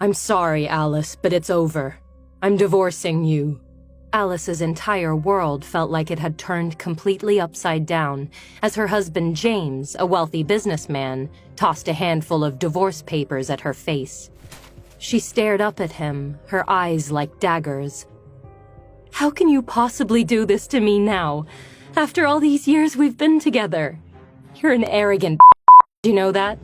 I'm sorry, Alice, but it's over. I'm divorcing you. Alice's entire world felt like it had turned completely upside down as her husband James, a wealthy businessman, tossed a handful of divorce papers at her face. She stared up at him, her eyes like daggers. How can you possibly do this to me now, after all these years we've been together? You're an arrogant do you know that?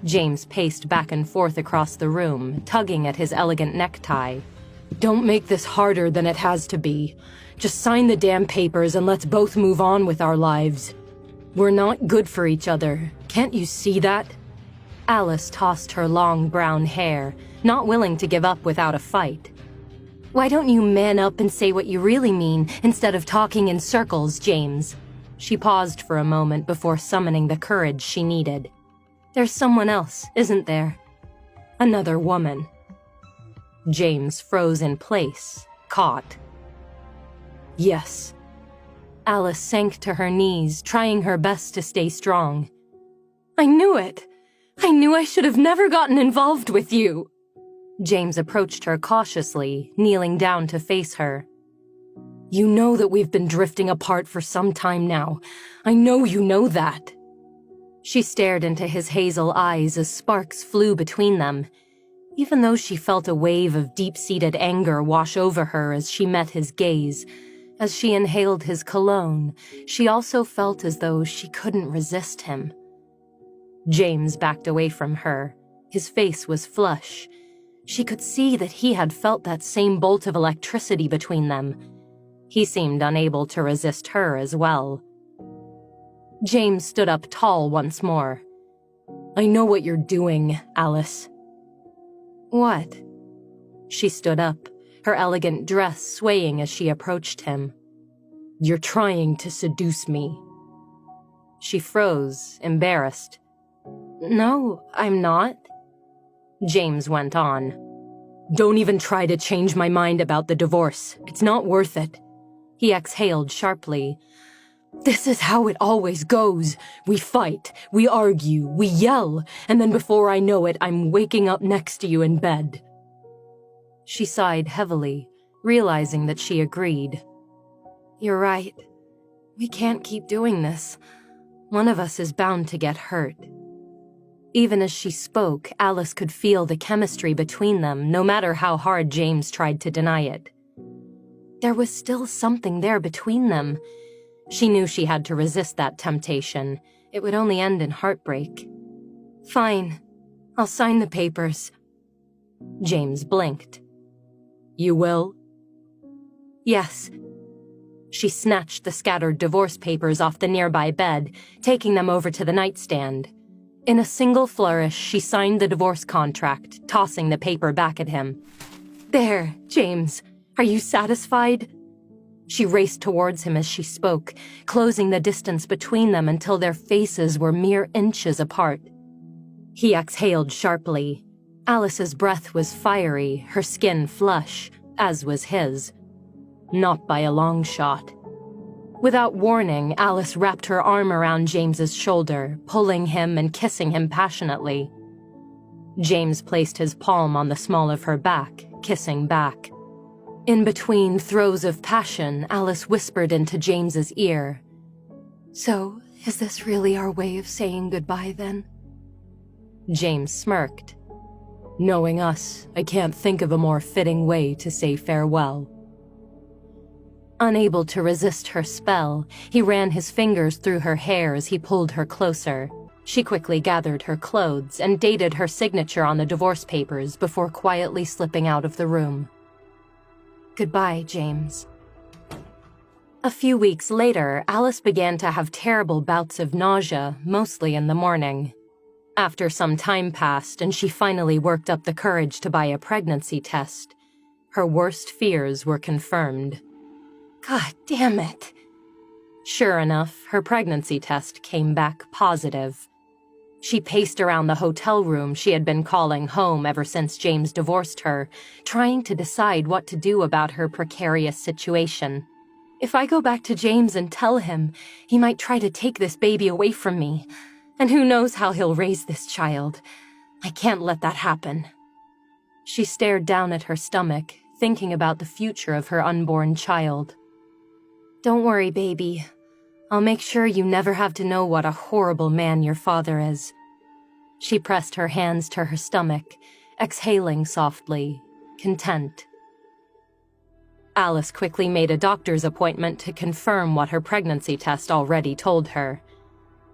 James paced back and forth across the room, tugging at his elegant necktie. Don't make this harder than it has to be. Just sign the damn papers and let's both move on with our lives. We're not good for each other. Can't you see that? Alice tossed her long brown hair, not willing to give up without a fight. Why don't you man up and say what you really mean instead of talking in circles, James? She paused for a moment before summoning the courage she needed. There's someone else, isn't there? Another woman. James froze in place, caught. Yes. Alice sank to her knees, trying her best to stay strong. I knew it. I knew I should have never gotten involved with you. James approached her cautiously, kneeling down to face her. You know that we've been drifting apart for some time now. I know you know that. She stared into his hazel eyes as sparks flew between them. Even though she felt a wave of deep-seated anger wash over her as she met his gaze, as she inhaled his cologne, she also felt as though she couldn't resist him. James backed away from her. His face was flush. She could see that he had felt that same bolt of electricity between them. He seemed unable to resist her as well. James stood up tall once more. I know what you're doing, Alice. What? She stood up, her elegant dress swaying as she approached him. You're trying to seduce me. She froze, embarrassed. No, I'm not. James went on. Don't even try to change my mind about the divorce. It's not worth it. He exhaled sharply. This is how it always goes. We fight, we argue, we yell, and then before I know it, I'm waking up next to you in bed. She sighed heavily, realizing that she agreed. You're right. We can't keep doing this. One of us is bound to get hurt. Even as she spoke, Alice could feel the chemistry between them, no matter how hard James tried to deny it. There was still something there between them. She knew she had to resist that temptation. It would only end in heartbreak. Fine. I'll sign the papers. James blinked. You will? Yes. She snatched the scattered divorce papers off the nearby bed, taking them over to the nightstand. In a single flourish, she signed the divorce contract, tossing the paper back at him. There, James. Are you satisfied? She raced towards him as she spoke, closing the distance between them until their faces were mere inches apart. He exhaled sharply. Alice's breath was fiery, her skin flush, as was his. Not by a long shot. Without warning, Alice wrapped her arm around James's shoulder, pulling him and kissing him passionately. James placed his palm on the small of her back, kissing back. In between throes of passion, Alice whispered into James's ear. So, is this really our way of saying goodbye then? James smirked. Knowing us, I can't think of a more fitting way to say farewell. Unable to resist her spell, he ran his fingers through her hair as he pulled her closer. She quickly gathered her clothes and dated her signature on the divorce papers before quietly slipping out of the room. Goodbye, James. A few weeks later, Alice began to have terrible bouts of nausea, mostly in the morning. After some time passed and she finally worked up the courage to buy a pregnancy test, her worst fears were confirmed. God damn it. Sure enough, her pregnancy test came back positive. She paced around the hotel room she had been calling home ever since James divorced her, trying to decide what to do about her precarious situation. If I go back to James and tell him, he might try to take this baby away from me. And who knows how he'll raise this child. I can't let that happen. She stared down at her stomach, thinking about the future of her unborn child. "Don't worry, baby. I'll make sure you never have to know what a horrible man your father is." She pressed her hands to her stomach, exhaling softly, content. Alice quickly made a doctor's appointment to confirm what her pregnancy test already told her.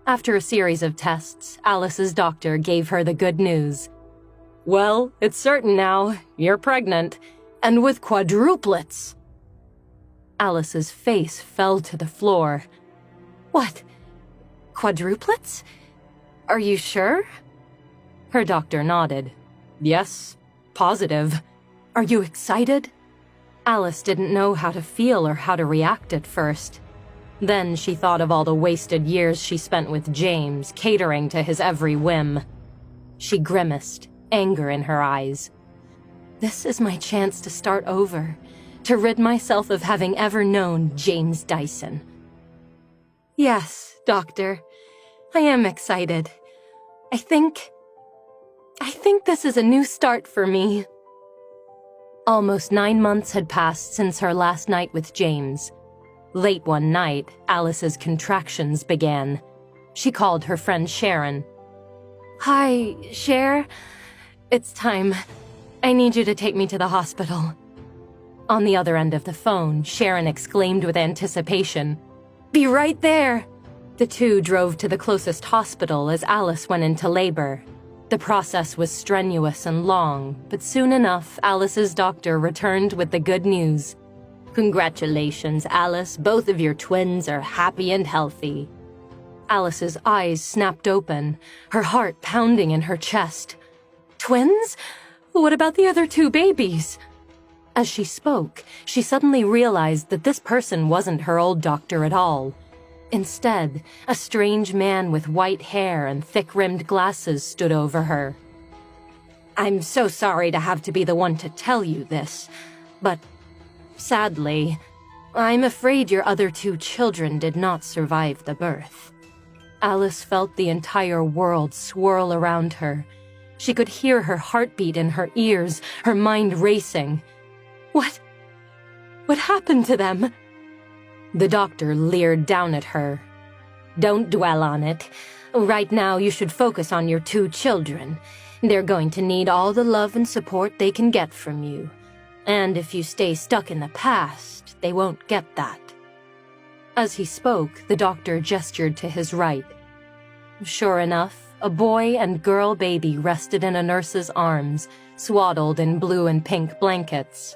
After a series of tests, Alice's doctor gave her the good news. "Well, it's certain now. You're pregnant, and with quadruplets." Alice's face fell to the floor. "What? Quadruplets? Are you sure?" Her doctor nodded. "Yes, positive. Are you excited?" Alice didn't know how to feel or how to react at first. Then she thought of all the wasted years she spent with James, catering to his every whim. She grimaced, anger in her eyes. This is my chance to start over, to rid myself of having ever known James Dyson. "Yes, doctor, I am excited. I think this is a new start for me." Almost 9 months had passed since her last night with James. Late one night, Alice's contractions began. She called her friend Sharon. "Hi, Cher. It's time. I need you to take me to the hospital." On the other end of the phone, Sharon exclaimed with anticipation, "Be right there!" The two drove to the closest hospital as Alice went into labor. The process was strenuous and long, but soon enough, Alice's doctor returned with the good news. "Congratulations, Alice. Both of your twins are happy and healthy." Alice's eyes snapped open, her heart pounding in her chest. "Twins? What about the other 2 babies?" As she spoke, she suddenly realized that this person wasn't her old doctor at all. Instead, a strange man with white hair and thick-rimmed glasses stood over her. "I'm so sorry to have to be the one to tell you this, but sadly, I'm afraid your other 2 children did not survive the birth." Alice felt the entire world swirl around her. She could hear her heartbeat in her ears, her mind racing. What happened to them?" The doctor leered down at her. "Don't dwell on it. Right now, you should focus on your 2 children. They're going to need all the love and support they can get from you. And if you stay stuck in the past, they won't get that." As he spoke, the doctor gestured to his right. Sure enough, a boy and girl baby rested in a nurse's arms, swaddled in blue and pink blankets.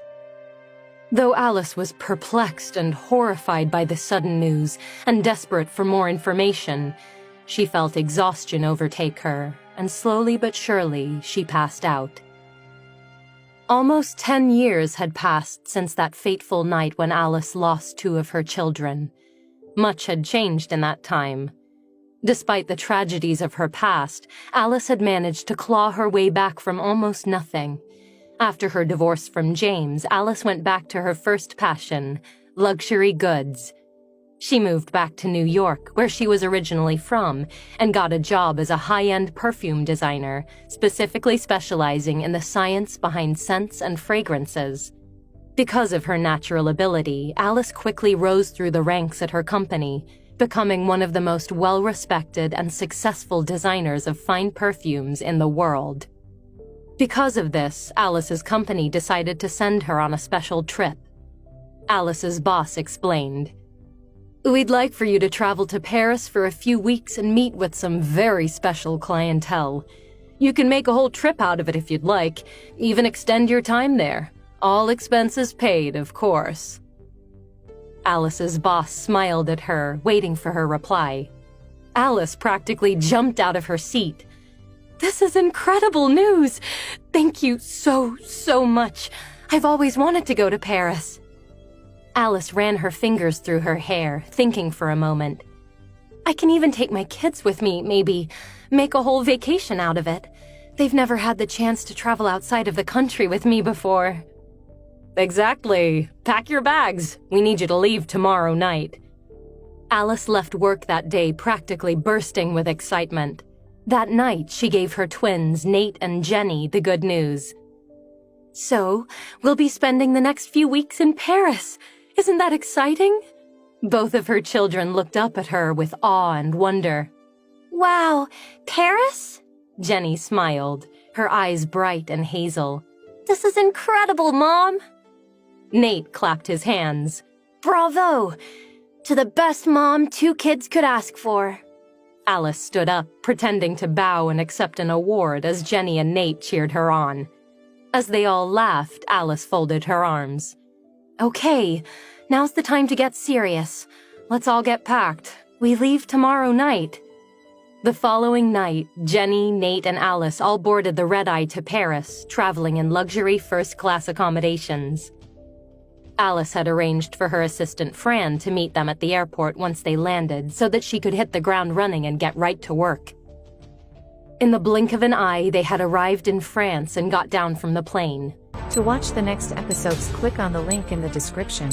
Though Alice was perplexed and horrified by the sudden news and desperate for more information, she felt exhaustion overtake her, and slowly but surely she passed out. Almost 10 years had passed since that fateful night when Alice lost 2 of her children. Much had changed in that time. Despite the tragedies of her past, Alice had managed to claw her way back from almost nothing. After her divorce from James, Alice went back to her first passion, luxury goods. She moved back to New York, where she was originally from, and got a job as a high-end perfume designer, specifically specializing in the science behind scents and fragrances. Because of her natural ability, Alice quickly rose through the ranks at her company, becoming one of the most well-respected and successful designers of fine perfumes in the world. Because of this, Alice's company decided to send her on a special trip. Alice's boss explained, "We'd like for you to travel to Paris for a few weeks and meet with some very special clientele. You can make a whole trip out of it if you'd like, even extend your time there. All expenses paid, of course." Alice's boss smiled at her, waiting for her reply. Alice practically jumped out of her seat. "This is incredible news! Thank you so much. I've always wanted to go to Paris." Alice ran her fingers through her hair, thinking for a moment. "I can even take my kids with me, maybe. Make a whole vacation out of it. They've never had the chance to travel outside of the country with me before." "Exactly. Pack your bags. We need you to leave tomorrow night." Alice left work that day practically bursting with excitement. That night, she gave her twins, Nate and Jenny, the good news. So, we'll be spending the next few weeks in Paris. Isn't that exciting? Both of her children looked up at her with awe and wonder. Wow, Paris? Jenny smiled, her eyes bright and hazel. This is incredible, Mom! Nate clapped his hands. Bravo! To the best mom 2 kids could ask for. Alice stood up, pretending to bow and accept an award as Jenny and Nate cheered her on. As they all laughed, Alice folded her arms. Okay, now's the time to get serious. Let's all get packed. We leave tomorrow night. The following night, Jenny, Nate, and Alice all boarded the red-eye to Paris, traveling in luxury first-class accommodations. Alice had arranged for her assistant Fran to meet them at the airport once they landed so that she could hit the ground running and get right to work. In the blink of an eye, they had arrived in France and got down from the plane. To watch the next episodes, click on the link in the description.